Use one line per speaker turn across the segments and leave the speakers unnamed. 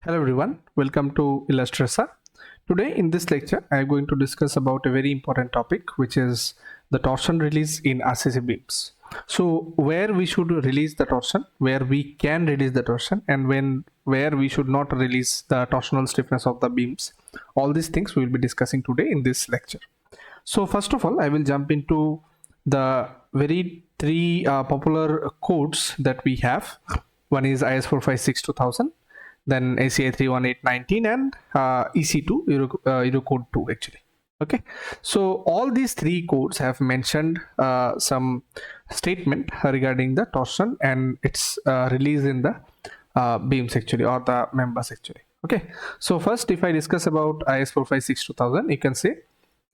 Hello everyone, welcome to 𝐈𝐿ustraca. Today in this lecture I am going to discuss about a very important topic, which is the torsion release in RCC beams. So where we should release the torsion, where we can release the torsion, and where we should not release the torsional stiffness of the beams. All these things we will be discussing today in this lecture. So first of all I will jump into the three popular codes that we have. One is IS 456-2000, then ACI 31819, and EC2 Euro code 2 actually. Okay, so all these three codes have mentioned some statement regarding the torsion and its release in the beams actually, or the members actually. Okay, so first if I discuss about IS 456-2000, you can say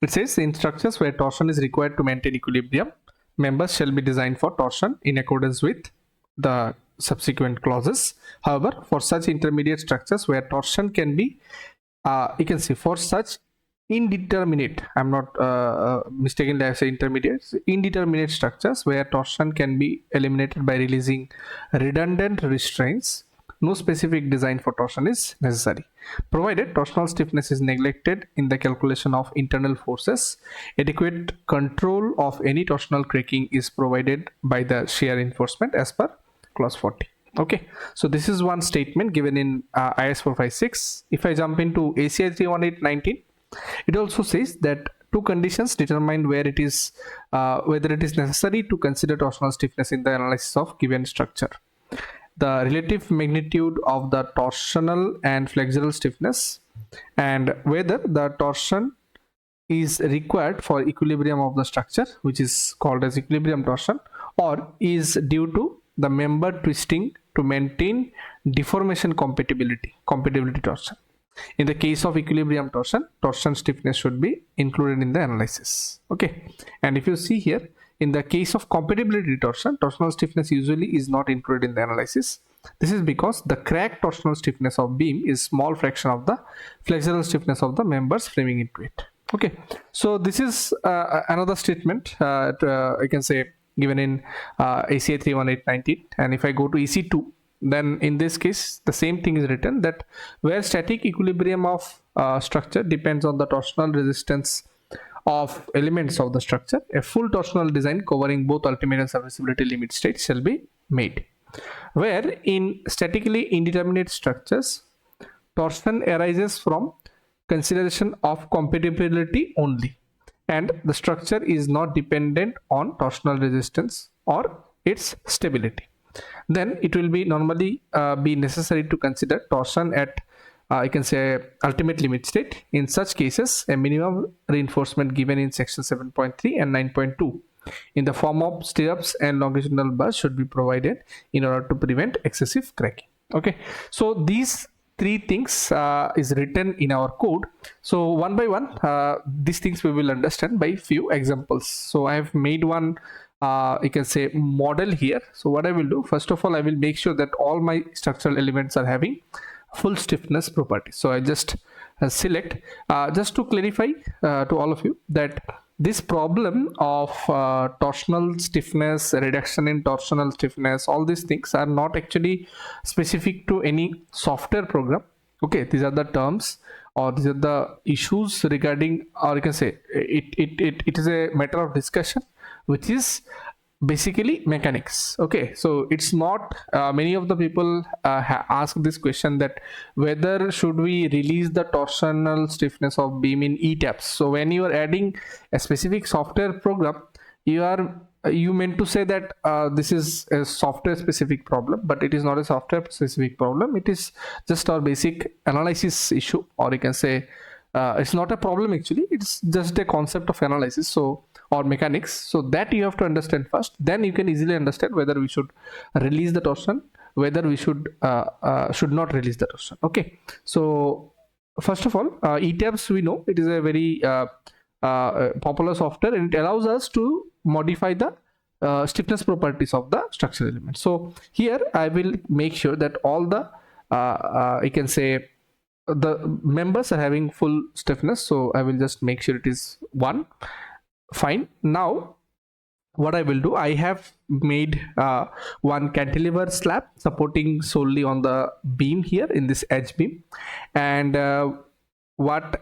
it says in structures where torsion is required to maintain equilibrium, members shall be designed for torsion in accordance with the subsequent clauses. However, for such intermediate structures where torsion can be, you can see for such indeterminate, I'm not mistakenly I say intermediate, indeterminate structures where torsion can be eliminated by releasing redundant restraints, no specific design for torsion is necessary. Provided torsional stiffness is neglected in the calculation of internal forces, adequate control of any torsional cracking is provided by the shear reinforcement as per clause 40. Okay, so this is one statement given in IS 456. If I jump into ACI 31819, it also says that two conditions determine where it is whether it is necessary to consider torsional stiffness in the analysis of given structure: the relative magnitude of the torsional and flexural stiffness, and whether the torsion is required for equilibrium of the structure, which is called as equilibrium torsion, or is due to the member twisting to maintain deformation compatibility torsion. In the case of equilibrium torsion, torsion stiffness should be included in the analysis. Okay, and if you see here, in the case of compatibility torsion, torsional stiffness usually is not included in the analysis. This is because the crack torsional stiffness of beam is small fraction of the flexural stiffness of the members framing into it. Okay, so this is another statement I can say given in ACI 31819. And if I go to EC2, then in this case the same thing is written, that where static equilibrium of structure depends on the torsional resistance of elements of the structure, a full torsional design covering both ultimate and serviceability limit states shall be made. Where in statically indeterminate structures, torsion arises from consideration of compatibility only, and the structure is not dependent on torsional resistance or its stability, then it will be normally be necessary to consider torsion at I can say ultimate limit state. In such cases, a minimum reinforcement given in section 7.3 and 9.2 in the form of stirrups and longitudinal bars should be provided in order to prevent excessive cracking. Okay, so these three things is written in our code. So one by one these things we will understand by few examples. So I have made one you can say model here. So what I will do, first of all I will make sure that all my structural elements are having full stiffness property. So I just select just to clarify to all of you that this problem of torsional stiffness, reduction in torsional stiffness, all these things are not actually specific to any software program. Okay, these are the terms, or these are the issues regarding, or you can say it is a matter of discussion which is basically mechanics. Okay, so it's not many of the people ask this question, that whether should we release the torsional stiffness of beam in ETABS. So when you are adding a specific software program, you meant to say that this is a software specific problem, but it is not a software specific problem. It is just our basic analysis issue, or you can say it's not a problem actually, it's just a concept of analysis, so, or mechanics. So that you have to understand first, then you can easily understand whether we should release the torsion, whether we should not release the torsion. Okay, so first of all, ETABS, we know it is a very popular software, and it allows us to modify the stiffness properties of the structural element. So here I will make sure that all the you can say the members are having full stiffness. So I will just make sure it is 1. Fine. Now what I will do, I have made one cantilever slab supporting solely on the beam here in this edge beam. And what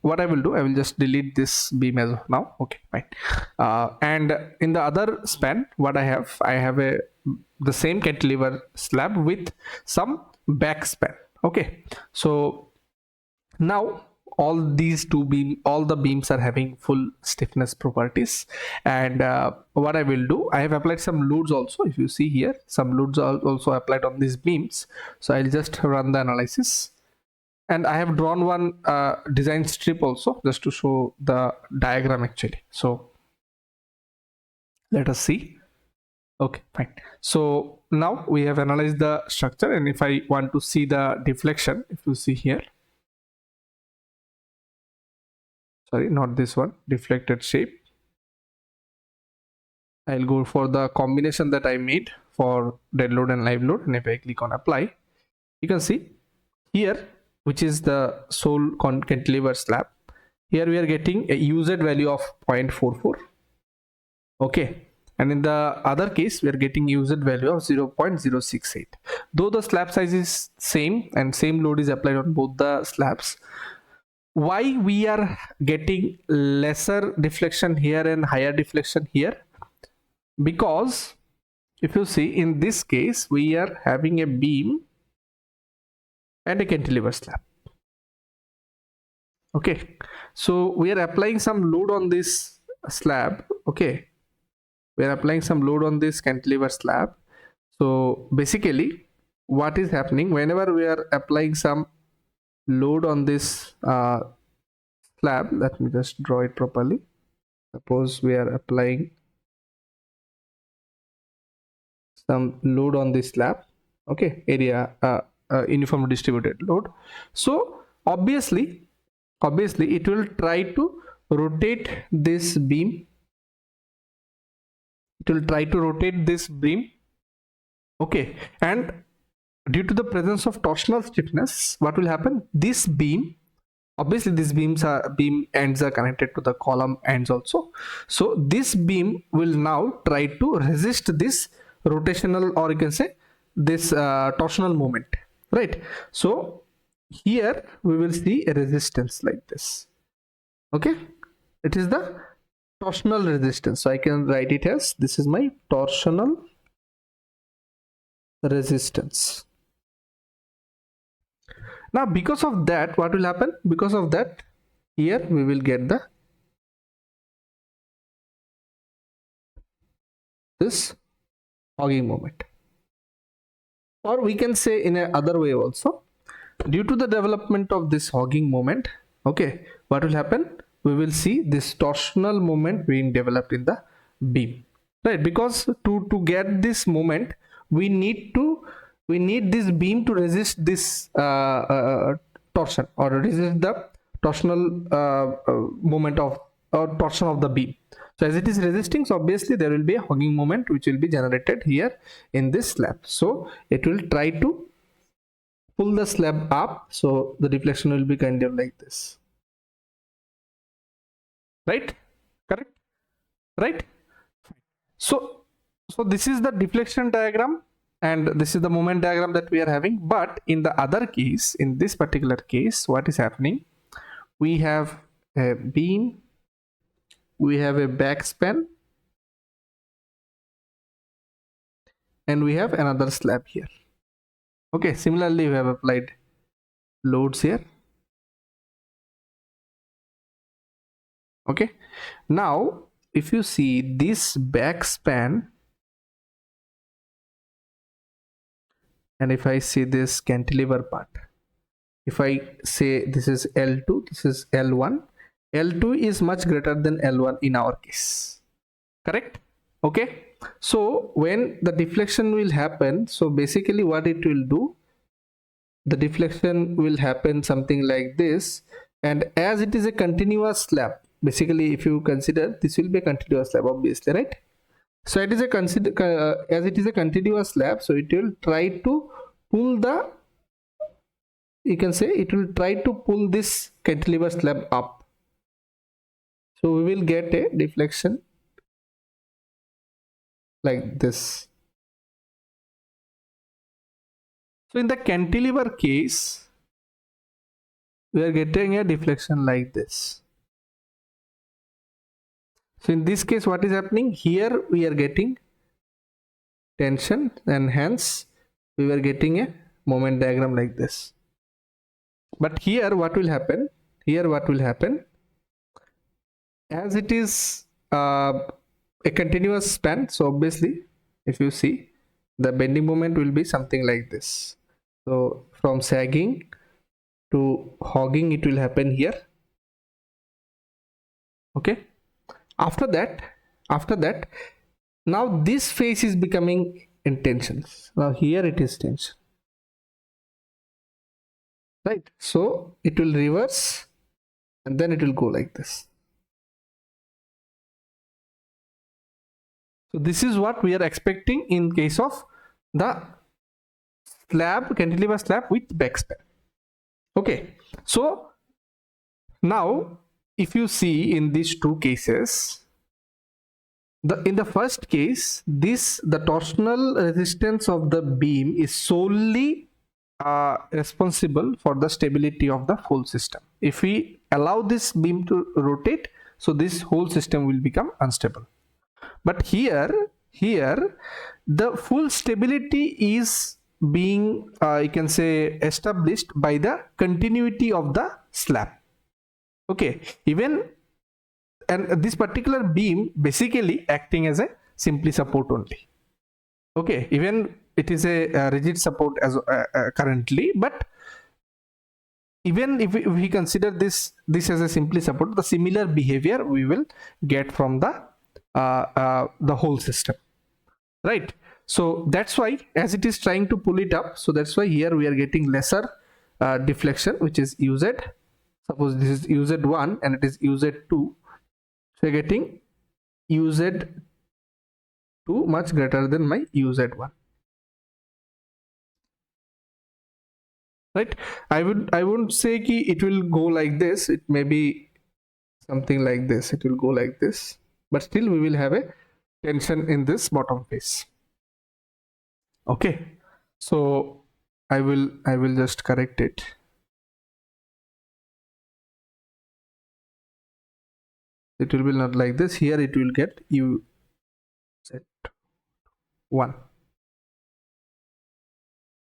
I will do, I will just delete this beam as of now. Okay, fine. And in the other span, what I have the same cantilever slab with some back span. Okay, so now all the beams are having full stiffness properties. And what I will do, I have applied some loads also. If you see here, some loads are also applied on these beams. So I'll just run the analysis, and I have drawn one design strip also, just to show the diagram actually. So let us see. Okay, fine. So now we have analyzed the structure, and if I want to see the deflection, if you see here, sorry, not this one, deflected shape, I'll go for the combination that I made for dead load and live load, and if I click on apply, you can see here, which is the sole cantilever slab, here we are getting a UZ value of 0.44. okay, and in the other case we are getting UZ value of 0.068. Though the slab size is same and same load is applied on both the slabs, why we are getting lesser deflection here and higher deflection here? Because if you see, in this case we are having a beam and a cantilever slab. Okay, so we are applying some load on this slab. Okay, we are applying some load on this cantilever slab. So basically what is happening, whenever we are applying some load on this slab, let me just draw it properly. Suppose we are applying some load on this slab, okay, area uniformly distributed load. So obviously it will try to rotate this beam. Okay, and due to the presence of torsional stiffness, what will happen, this beam, obviously these beam ends are connected to the column ends also, so this beam will now try to resist this rotational, or you can say this torsional moment, right? So here we will see a resistance like this. Okay, it is the torsional resistance, so I can write it as, this is my torsional resistance. Now because of that, what will happen, because of that, here we will get this hogging moment, or we can say in another way also, due to the development of this hogging moment, okay, what will happen, we will see this torsional moment being developed in the beam, right? Because to get this moment, we need this beam to resist this torsion, or resist the torsional moment of torsion of the beam. So as it is resisting, so obviously there will be a hogging moment which will be generated here in this slab. So it will try to pull the slab up, so the deflection will be kind of like this, right? Correct, right? So this is the deflection diagram, and this is the moment diagram that we are having. But in the other case, in this particular case, what is happening, we have a beam, we have a backspan, and we have another slab here. Okay, similarly we have applied loads here. Okay, now if you see this backspan, and if I see this cantilever part, if I say this is L2, this is L1, L2 is much greater than L1 in our case, correct? Okay, so when the deflection will happen, so basically what it will do, the deflection will happen something like this. And as it is a continuous slab, basically if you consider, this will be a continuous slab, obviously, right? So it is a as it is a continuous slab, so it will try to pull the, you can say it will try to pull this cantilever slab up. So we will get a deflection like this. So in the cantilever case, we are getting a deflection like this. So in this case, what is happening? Here we are getting tension, and hence we were getting a moment diagram like this. But here what will happen? Here what will happen? As it is a continuous span, so obviously if you see, the bending moment will be something like this. So from sagging to hogging, it will happen here. Okay. After that, now this phase is becoming in tension. Now here it is tension, right? So it will reverse and then it will go like this. So this is what we are expecting in case of the slab, cantilever slab with backspan. Okay, so now if you see in these two cases, in the first case, the torsional resistance of the beam is solely responsible for the stability of the full system. If we allow this beam to rotate, so this whole system will become unstable. But here the full stability is being you can say established by the continuity of the slab. Okay, and this particular beam basically acting as a simply support only. Okay, even it is a rigid support as currently, but even if we consider this as a simply support, the similar behavior we will get from the whole system, right? So that's why, as it is trying to pull it up, so that's why here we are getting lesser deflection, which is UZ. Suppose this is UZ1 and it is UZ2, so we're getting UZ2 much greater than my UZ1, right? I wouldn't say ki it will go like this. It may be something like this. It will go like this, but still we will have a tension in this bottom face. Okay, so I will just correct it. It will be not like this. Here it will get UZ1.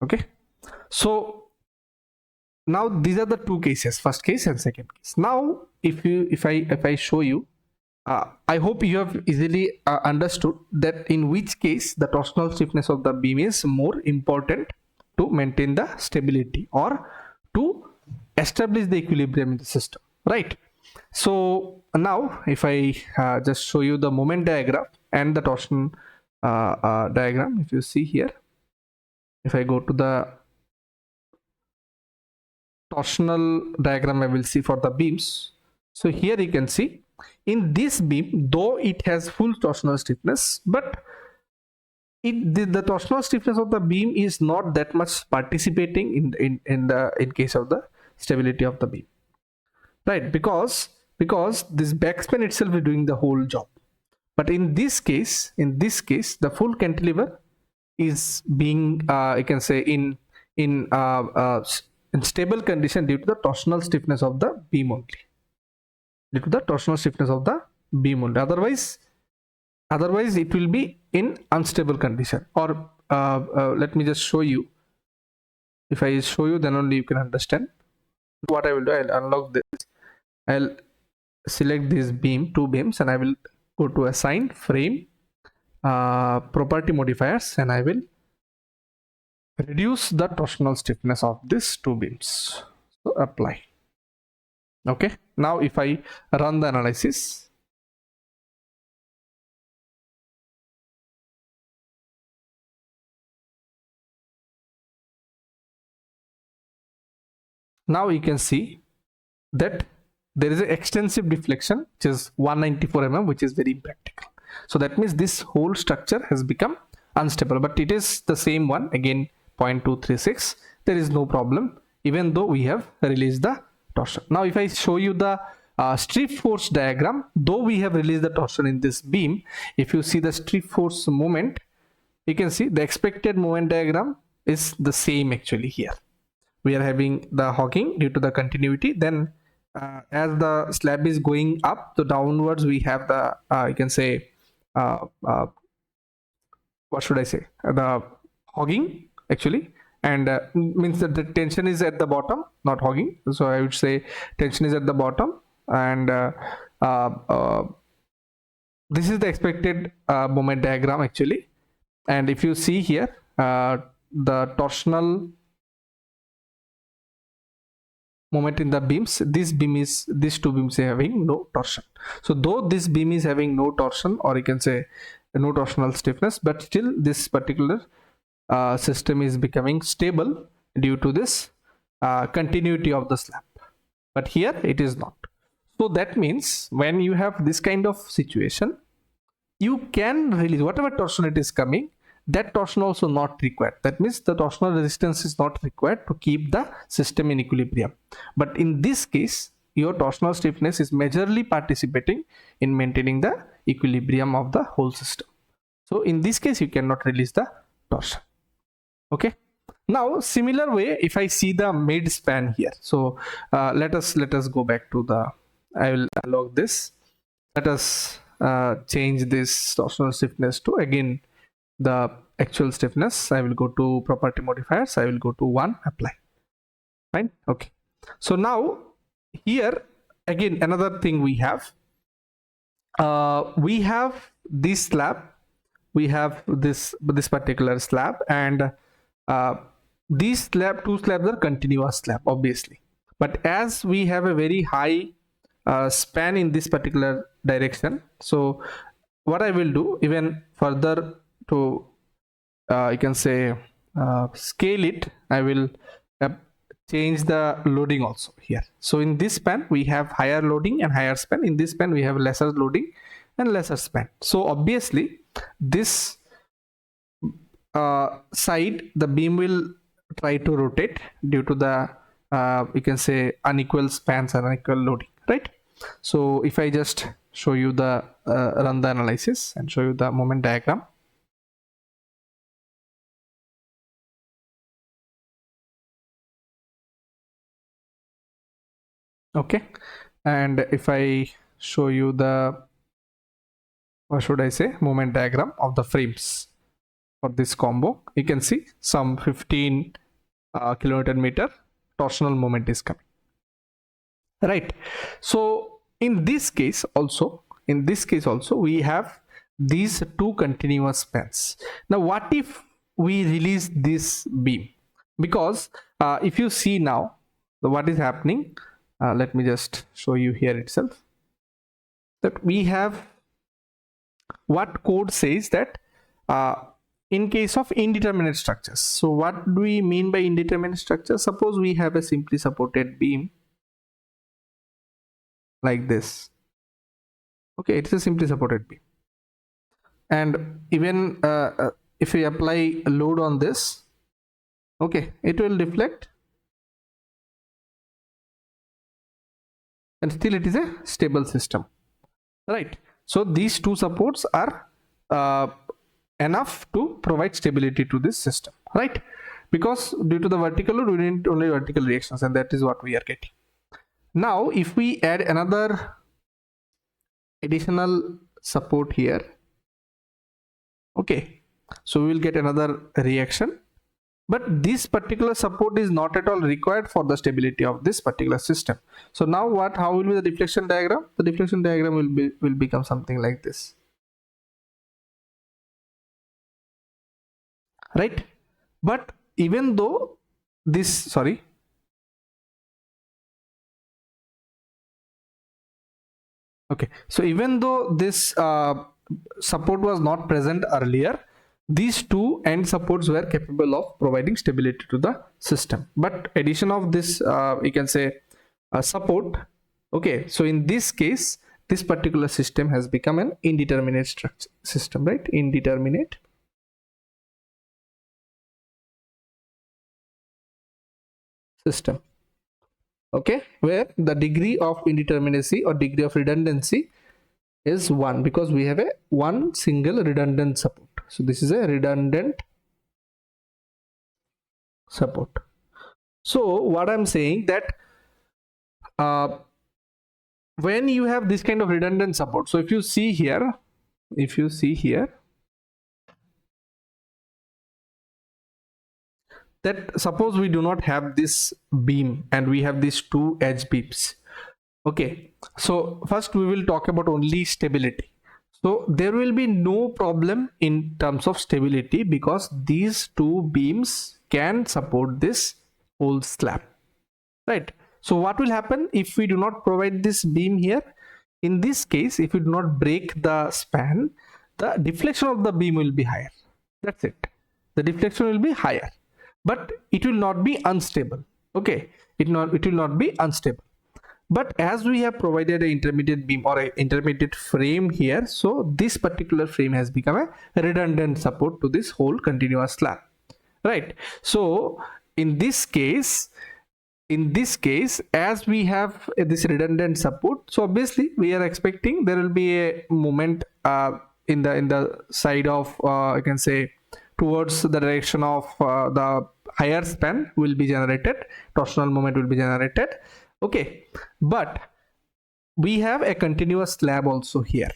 Okay, so now these are the two cases, first case and second case. Now if I show you, I hope you have easily understood that in which case the torsional stiffness of the beam is more important to maintain the stability or to establish the equilibrium in the system, right? So now if I just show you the moment diagram and the torsion diagram, if you see here, if I go to the torsional diagram, I will see for the beams. So here you can see, in this beam, though it has full torsional stiffness, but the torsional stiffness of the beam is not that much participating in case of the stability of the beam, right? Because this backspan itself is doing the whole job. But in this case, the full cantilever is being you can say in stable condition due to the torsional stiffness of the beam only. Otherwise it will be in unstable condition. Or let me just show you. If I show you, then only you can understand. What I will do, I'll unlock this. I'll select this beam, two beams, and I will go to assign frame property modifiers, and I will reduce the torsional stiffness of these two beams. So apply. Okay, now if I run the analysis, now you can see that there is an extensive deflection, which is 194 mm, which is very impractical. So that means this whole structure has become unstable, but it is the same one again, 0.236. There is no problem, even though we have released the torsion. Now if I show you the strip force diagram, though we have released the torsion in this beam, if you see the strip force moment, you can see the expected moment diagram is the same actually here. We are having the hogging due to the continuity. Then as the slab is going up, so downwards we have the you can say what should I say, the hogging actually, and means that the tension is at the bottom, not hogging. So I would say tension is at the bottom, and this is the expected moment diagram actually. And if you see here, the torsional moment in the beams, these two beams are having no torsion. So though this beam is having no torsion, or you can say no torsional stiffness, but still this particular system is becoming stable due to this continuity of the slab, but here it is not. So that means when you have this kind of situation, you can release whatever torsion it is coming, that torsion also not required. That means the torsional resistance is not required to keep the system in equilibrium. But in this case, your torsional stiffness is majorly participating in maintaining the equilibrium of the whole system. So in this case, you cannot release the torsion. Okay. Now similar way, if I see the mid span here, so let us go back to the, I will log this. Let us change this torsional stiffness to again the actual stiffness. I will go to property modifiers, I will go to 1, apply. Fine. Okay. So now here again another thing we have this slab, we have this particular slab, and these two slabs are continuous slab obviously, but as we have a very high span in this particular direction, so what I will do even further to you can say scale it, I will change the loading also here. So in this span we have higher loading and higher span, in this span we have lesser loading and lesser span. So obviously this side the beam will try to rotate due to the you can say unequal spans and unequal loading, right? So if I just show you the run the analysis and show you the moment diagram. Okay, and if I show you the, what should I say, moment diagram of the frames for this combo, you can see some 15 kilonewton meter torsional moment is coming, right? So in this case also we have these two continuous spans. Now what if we release this beam? Because if you see now what is happening, let me just show you here itself, that we have what code says that in case of indeterminate structures. So what do we mean by indeterminate structure? Suppose we have a simply supported beam like this. Okay, it's a simply supported beam, and even if we apply a load on this, okay, it will deflect and still it is a stable system, right? So these two supports are enough to provide stability to this system, right? Because due to the vertical load we need only vertical reactions, and that is what we are getting. Now if we add another additional support here, okay, so we will get another reaction, but this particular support is not at all required for the stability of this particular system. So now how will be the deflection diagram? The deflection diagram will become something like this, right? But even though this, okay, so even though this support was not present earlier, these two end supports were capable of providing stability to the system, but addition of this you can say support, okay, so in this case this particular system has become an indeterminate structure system, right? Indeterminate system. okay, where the degree of indeterminacy or degree of redundancy is 1 because we have a one single redundant support. So this is a redundant support. So what I'm saying that when you have this kind of redundant support, so if you see here, that suppose we do not have this beam and we have these two edge beams. Okay, so first we will talk about only stability. So there will be no problem in terms of stability because these two beams can support this whole slab, right? So what will happen if we do not provide this beam here? In this case, if we do not break the span, the deflection of the beam will be higher. That's it. The deflection will be higher, but it will not be unstable. Okay, it will not be unstable. But as we have provided an intermediate beam or an intermediate frame here, so this particular frame has become a redundant support to this whole continuous slab, right? So in this case, as we have this redundant support, so obviously we are expecting there will be a moment in the side of you can say towards the direction of the higher span will be generated, torsional moment will be generated. Okay, but we have a continuous slab also here.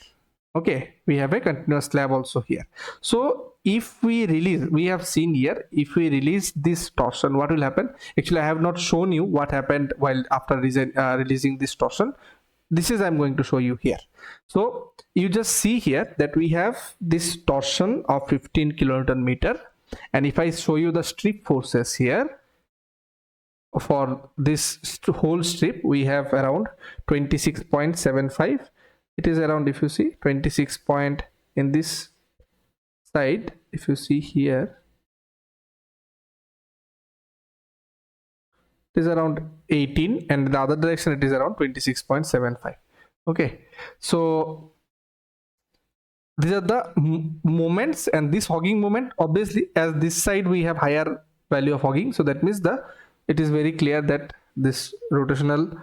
Okay, we have a continuous slab also here. So if we release, we have seen here, if we release this torsion, what will happen? Actually, I have not shown you what happened while after releasing this torsion. This is I'm going to show you here. So you just see here that we have this torsion of 15 kilonewton meter, and if I show you the strip forces here, for this whole strip we have around 26.75. it is around, if you see 26 point in this side, if you see here it is around 18, and the other direction it is around 26.75. okay, so these are the moments, and this hogging moment, obviously as this side we have higher value of hogging, so that means it is very clear that this rotational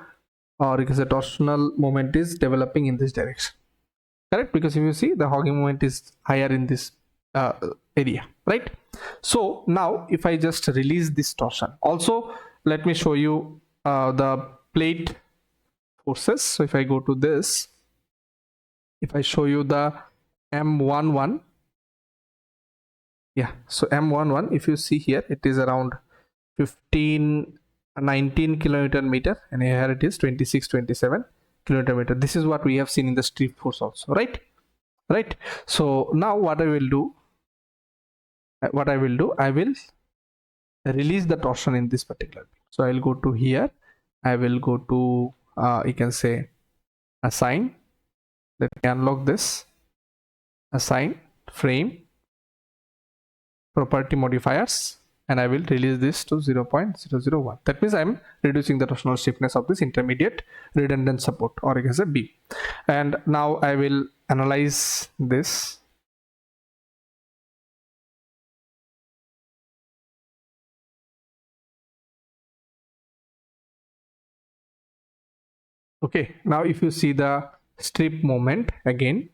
or you can say torsional moment is developing in this direction, correct? Because if you see the hogging moment is higher in this area, right? So now if I just release this torsion, also let me show you the plate forces. So if I go to this, if I show you the M11, yeah, so M11, if you see here, it is around 19 kilonewton meter, and here it is 27 kilonewton meter. This is what we have seen in the strip force also, right? So now what I will do, I will release the torsion in this particular beam. So I will go to here, I will go to you can say assign, let me unlock this, assign frame property modifiers, and I will release this to 0.001. that means I'm reducing the torsional stiffness of this intermediate redundant support, or you can say beam. And now I will analyze this. Okay, now if you see the strip moment again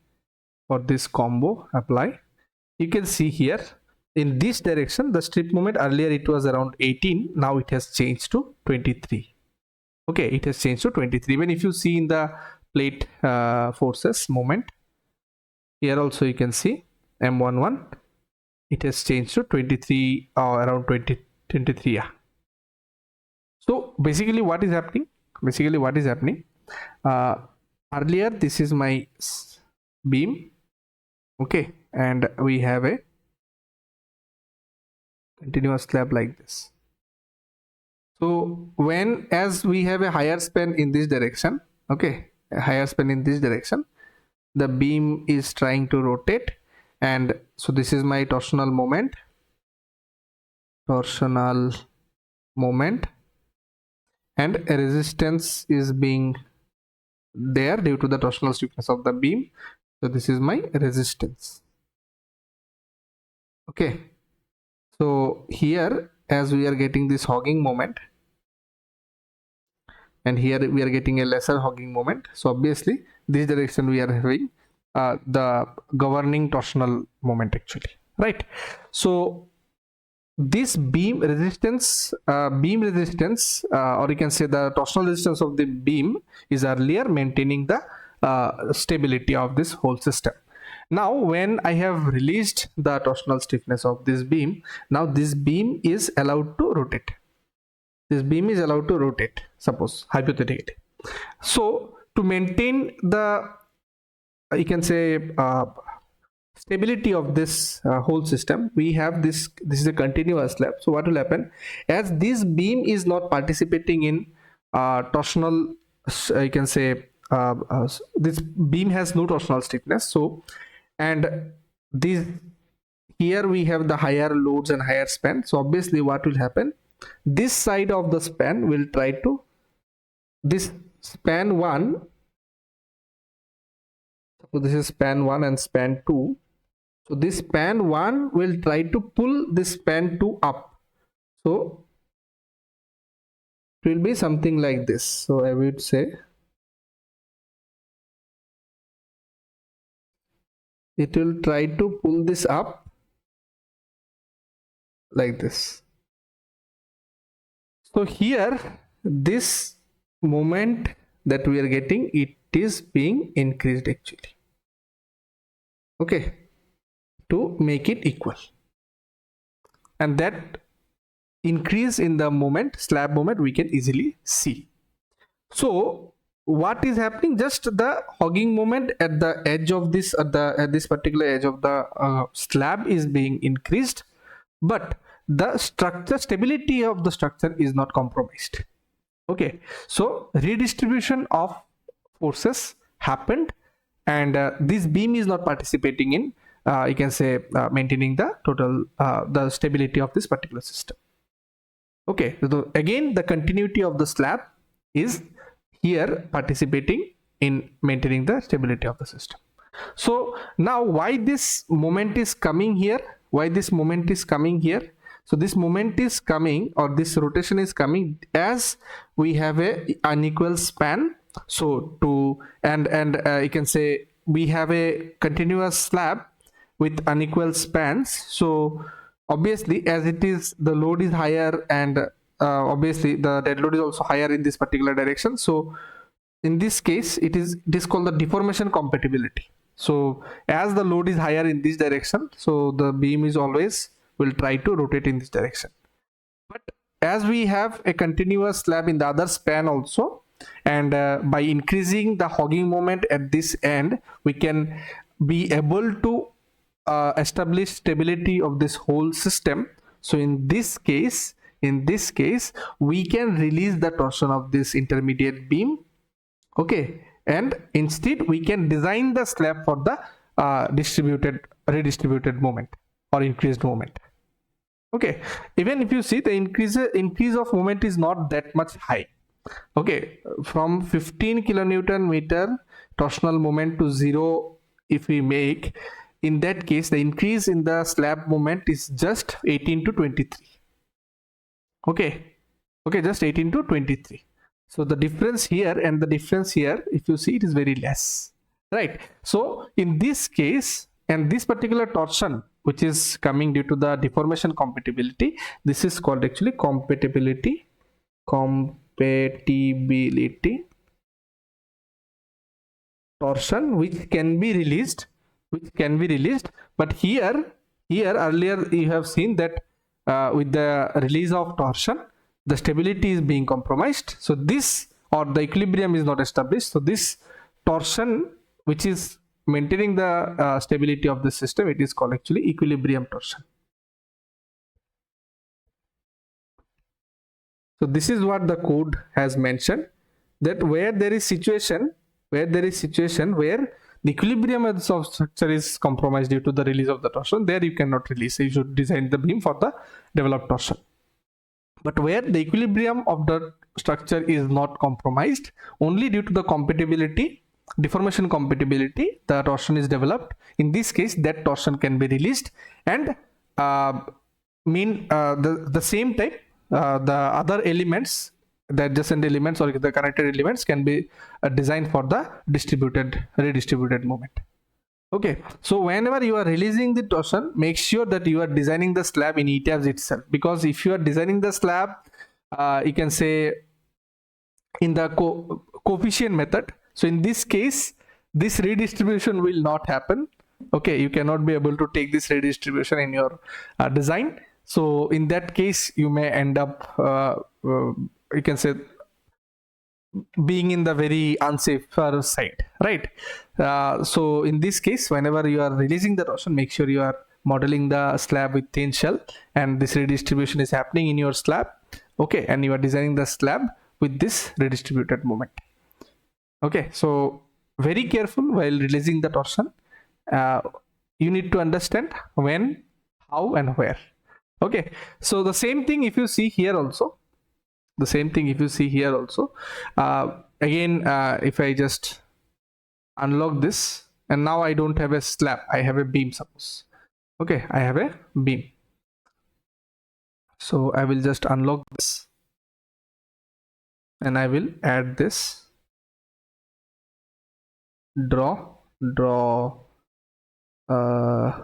for this combo apply, you can see here in this direction the strip moment, earlier it was around 18, now it has changed to 23. okay, it has changed to 23. When if you see in the plate forces moment, here also you can see M11, it has changed to 23 or around 23. Yeah. So basically what is happening, earlier this is my beam, okay, and we have a continuous slab like this. So when as we have a higher span in this direction, okay, a higher span in this direction, the beam is trying to rotate, and so this is my torsional moment, and a resistance is being there due to the torsional stiffness of the beam. So this is my resistance. Okay, so here as we are getting this hogging moment, and here we are getting a lesser hogging moment. So obviously this direction we are having the governing torsional moment actually, right? So this beam resistance, or you can say the torsional resistance of the beam is earlier maintaining the stability of this whole system. Now when I have released the torsional stiffness of this beam, now this beam is allowed to rotate. This beam is allowed to rotate, suppose, hypothetically. So to maintain the, you can say, stability of this whole system, we have this is a continuous slab. So what will happen, as this beam is not participating in torsional, you can say, this beam has no torsional stiffness. So, and this, here we have the higher loads and higher span. So obviously what will happen, this side of the span will try to, this span 1, so this is span 1 and span 2. So this span 1 will try to pull this span 2 up. So it will be something like this. So I would say it will try to pull this up like this. So here this moment that we are getting, it is being increased actually, okay, to make it equal, and that increase in the moment, slab moment, we can easily see. So what is happening, just the hogging moment at the edge of this, at this particular edge of the slab is being increased, but the structure, stability of the structure is not compromised. Okay, so redistribution of forces happened, and this beam is not participating in, you can say, maintaining the total the stability of this particular system. Okay, so again the continuity of the slab is here participating in maintaining the stability of the system. So now why this moment is coming here, why this moment is coming here? So this moment is coming, or this rotation is coming, as we have a unequal span. So to and you can say we have a continuous slab with unequal spans. So obviously as it is, the load is higher, and obviously the dead load is also higher in this particular direction. So in this case it is called the deformation compatibility. So as the load is higher in this direction, so the beam is always will try to rotate in this direction. But as we have a continuous slab in the other span also, and by increasing the hogging moment at this end, we can be able to establish stability of this whole system. So in this case we can release the torsion of this intermediate beam, okay, and instead we can design the slab for the redistributed moment or increased moment. Okay, even if you see, the increase of moment is not that much high. Okay, from 15 kilonewton meter torsional moment to 0, if we make, in that case the increase in the slab moment is just 18 to 23. Okay, just 18 to 23. So the difference here and the difference here, if you see, it is very less, right? So in this case, and this particular torsion which is coming due to the deformation compatibility, this is called actually compatibility torsion, which can be released, but here earlier you have seen that with the release of torsion, the stability is being compromised. So this, or the equilibrium is not established. So this torsion which is maintaining the stability of the system, it is called actually equilibrium torsion. So this is what the code has mentioned, that where there is situation where the equilibrium of the structure is compromised due to the release of the torsion, there you cannot release. You should design the beam for the developed torsion. But where the equilibrium of the structure is not compromised, only due to the compatibility, deformation compatibility, the torsion is developed. In this case, that torsion can be released, and the same time the other elements the adjacent elements or the connected elements can be designed for the redistributed moment. Okay, so whenever you are releasing the torsion, make sure that you are designing the slab in 𝐸𝐵 itself, because if you are designing the slab, you can say in the coefficient method, so in this case this redistribution will not happen. Okay, you cannot be able to take this redistribution in your design. So in that case you may end up you can say being in the very unsafer side, right? So in this case, whenever you are releasing the torsion, make sure you are modeling the slab with thin shell and this redistribution is happening in your slab. Okay, and you are designing the slab with this redistributed moment. Okay, so very careful while releasing the torsion. You need to understand when, how, and where. Okay, so the same thing if you see here also. Again, if I just unlock this, and now I don't have a slab, I have a beam, suppose. Okay, I have a beam. So I will just unlock this and I will add this draw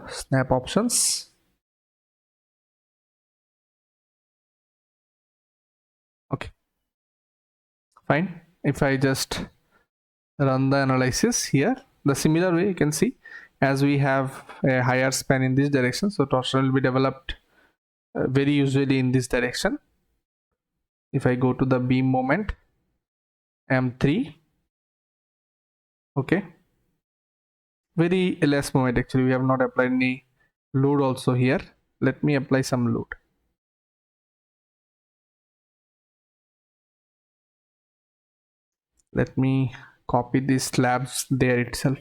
snap options. Okay, fine. If I just run the analysis here, the similar way you can see, as we have a higher span in this direction, so torsion will be developed very usually in this direction. If I go to the beam moment M3, okay, very less moment actually, we have not applied any load also here. Let me apply some load. Let me copy these slabs there itself.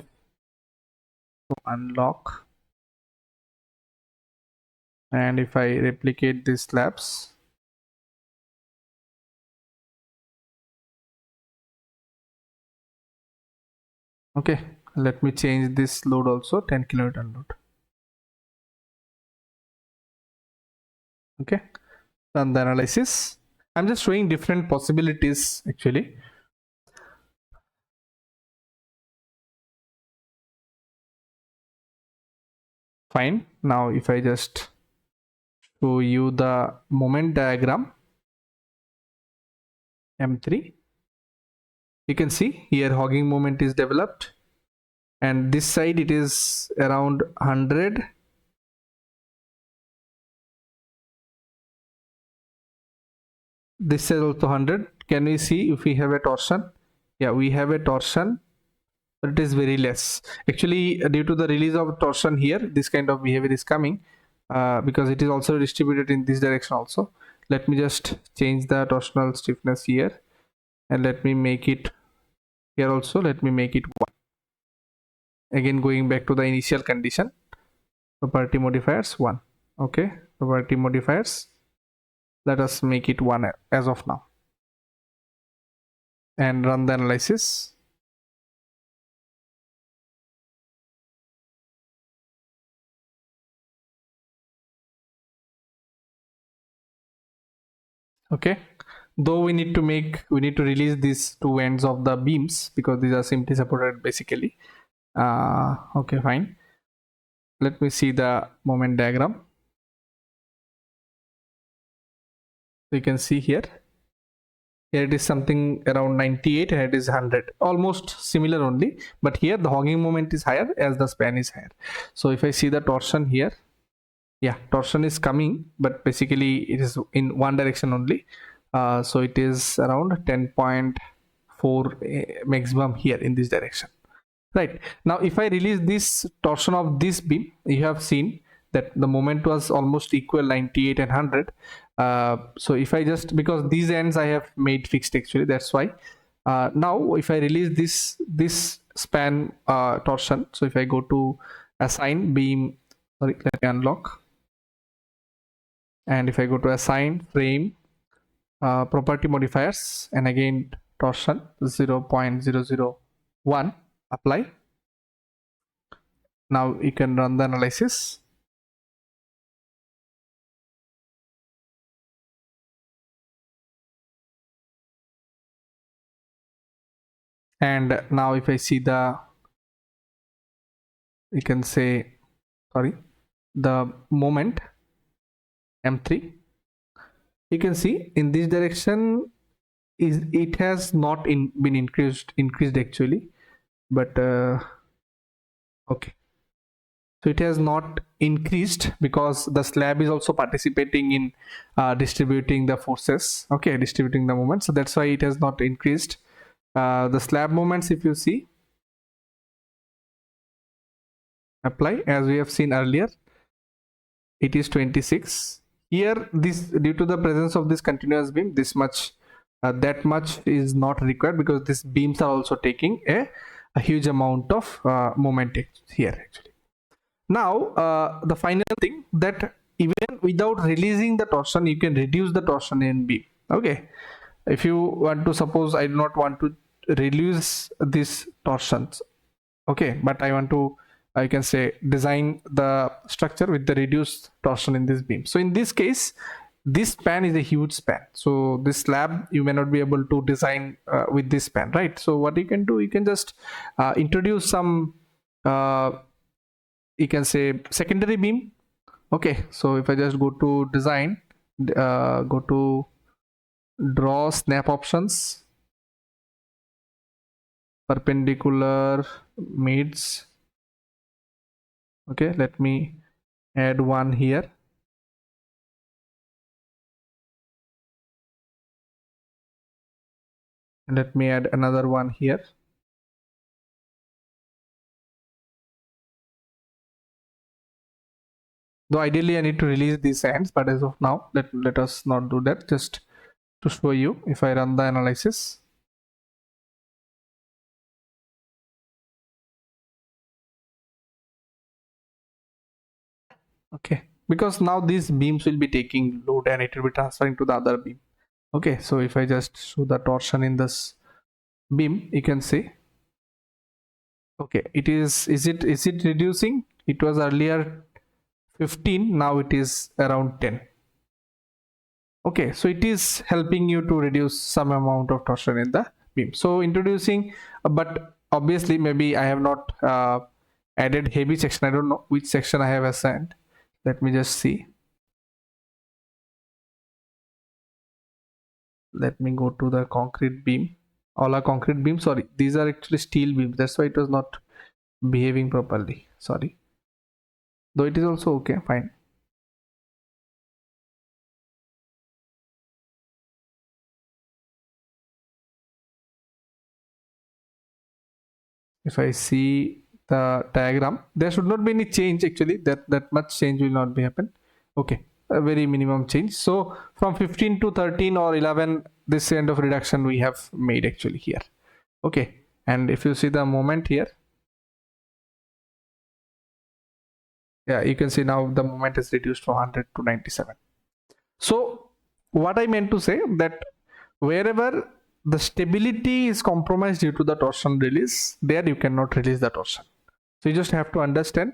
So unlock, and if I replicate these slabs, okay, let me change this load also, 10 kilonewton load. Okay, run the analysis. I'm just showing different possibilities actually. Fine. Now if I just show you the moment diagram M3, you can see here hogging moment is developed, and this side it is around 100. This is also 100. Can we see if we have a torsion? Yeah, we have a torsion, but it is very less. Actually, due to the release of torsion here, this kind of behavior is coming because it is also distributed in this direction also. Let me just change the torsional stiffness here, and let me make it here also. Let me make it 1. Again, going back to the initial condition, property modifiers 1. Okay, property modifiers, let us make it 1 as of now, and run the analysis. Okay, though we need to release these two ends of the beams because these are simply supported basically. Okay, fine. Let me see the moment diagram. So you can see here it is something around 98 and it is 100, almost similar only, but here the hogging moment is higher as the span is higher. So if I see the torsion here, yeah, torsion is coming, but basically it is in one direction only. So it is around 10.4 maximum here in this direction. Right, now if I release this torsion of this beam, you have seen that the moment was almost equal, 98 and 100. So if I just, because these ends I have made fixed actually, that's why. Now if I release this span torsion, so if I go to assign beam, sorry, let me unlock, and if I go to assign frame property modifiers, and again torsion 0.001, apply. Now you can run the analysis. And now if I see the, you can say, sorry, the moment M3, you can see in this direction is it has not been increased actually, but okay, so it has not increased because the slab is also participating in distributing the forces, okay, distributing the moments, so that's why it has not increased. The slab moments, if you see, apply as we have seen earlier, it is 26. Here this, due to the presence of this continuous beam, this much, that much is not required because these beams are also taking a huge amount of moment here actually. Now the final thing, that even without releasing the torsion, you can reduce the torsion in beam. Okay, if you want to, suppose I do not want to release these torsions, okay, but I want to, I can say, design the structure with the reduced torsion in this beam. So in this case, this span is a huge span, so this slab you may not be able to design with this span, right? So what you can do, you can just introduce some you can say secondary beam. Okay, so if I just go to design, go to draw snap options, perpendicular mids, okay, let me add one here, and let me add another one here. Though ideally I need to release these ends, but as of now let us not do that, just to show you. If I run the analysis, okay, because now these beams will be taking load and it will be transferring to the other beam. Okay, so if I just show the torsion in this beam, you can see, okay, it is it reducing? It was earlier 15, now it is around 10. Okay, so it is helping you to reduce some amount of torsion in the beam. So introducing, but obviously maybe I have not added heavy section. I don't know which section I have assigned. Let me just see. Let me go to the concrete beam. All are concrete beams. Sorry, these are actually steel beams. That's why it was not behaving properly. Sorry. Though it is also okay, fine. If I see the diagram, there should not be any change actually. That much change will not be happen. Okay, a very minimum change. So from 15 to 13 or 11, this kind of reduction we have made actually here. Okay, and if you see the moment here, yeah, you can see now the moment is reduced from 100 to 97. So what I meant to say, that wherever the stability is compromised due to the torsion release, there you cannot release the torsion. So you just have to understand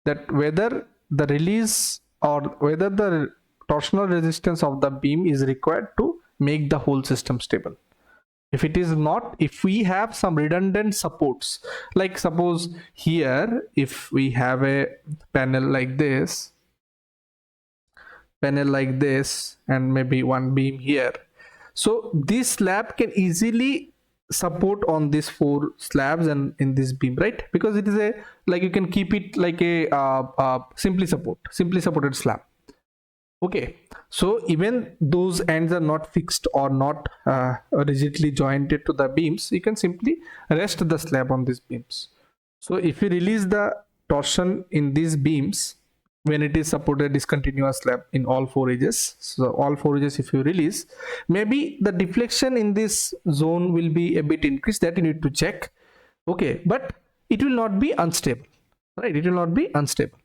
that whether the release or whether the torsional resistance of the beam is required to make the whole system stable. If it is not, if we have some redundant supports, like suppose here, if we have a panel like this, and maybe one beam here, so this slab can easily support on these four slabs and in this beam, right? Because it is a, like, you can keep it like a simply supported slab. Okay, so even those ends are not fixed or not rigidly jointed to the beams, you can simply rest the slab on these beams. So if you release the torsion in these beams when it is supported discontinuous slab in all four edges, so all four edges if you release, maybe the deflection in this zone will be a bit increased, that you need to check. Okay, but it will not be unstable, right? It will not be unstable.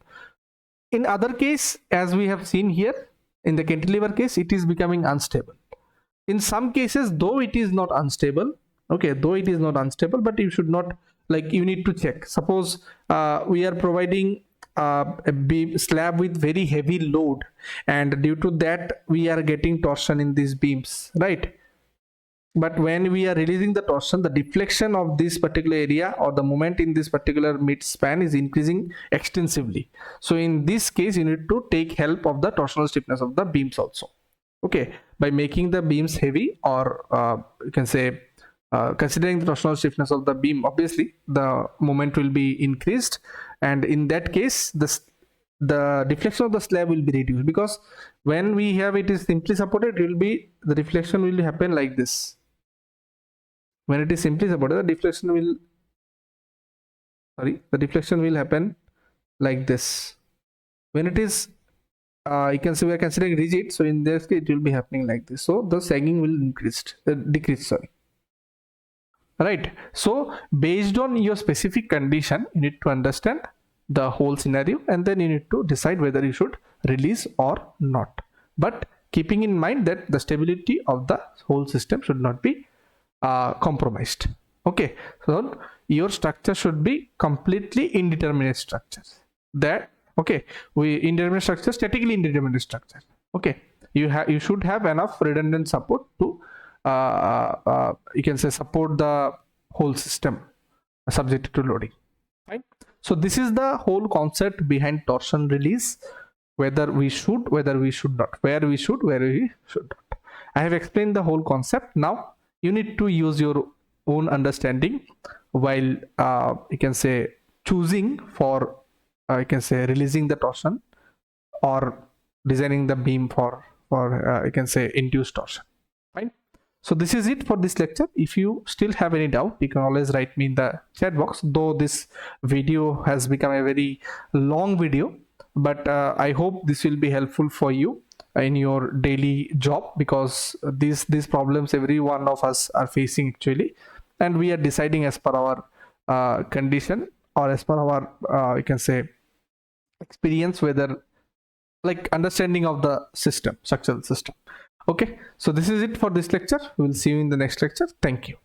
In other case, as we have seen here, in the cantilever case, it is becoming unstable. In some cases, though it is not unstable, okay, though it is not unstable, but you should not, like, you need to check. Suppose we are providing a beam slab with very heavy load, and due to that we are getting torsion in these beams, right? but when we are releasing the torsion, the deflection of this particular area or the moment in this particular mid span is increasing extensively. So in this case, you need to take help of the torsional stiffness of the beams also. Okay, by making the beams heavy, or you can say considering the torsional stiffness of the beam, obviously the moment will be increased, and in that case the deflection of the slab will be reduced, because when we have it is simply supported, it will be, the deflection will happen like this. When it is simply supported, the deflection will happen like this. When it is you can say we are considering rigid, so in this case it will be happening like this. So the sagging will decrease, sorry. Right, so based on your specific condition, you need to understand the whole scenario, and then you need to decide whether you should release or not, but keeping in mind that the stability of the whole system should not be compromised. Okay, so your structure should be completely indeterminate structure. That, okay, indeterminate structure, statically indeterminate structure. Okay, you should have enough redundant support to you can say support the whole system subjected to loading. Right, so this is the whole concept behind torsion release, whether we should, whether we should not, where we should, where we should not. I have explained the whole concept. Now you need to use your own understanding while you can say choosing for you can say releasing the torsion or designing the beam for you can say induced torsion. Fine. So this is it for this lecture. If you still have any doubt, you can always write me in the chat box, though this video has become a very long video, but I hope this will be helpful for you in your daily job, because these problems every one of us are facing actually, and we are deciding as per our condition or as per our you can say experience, whether like understanding of the system, structural system. Okay, so this is it for this lecture. We'll see you in the next lecture. Thank you.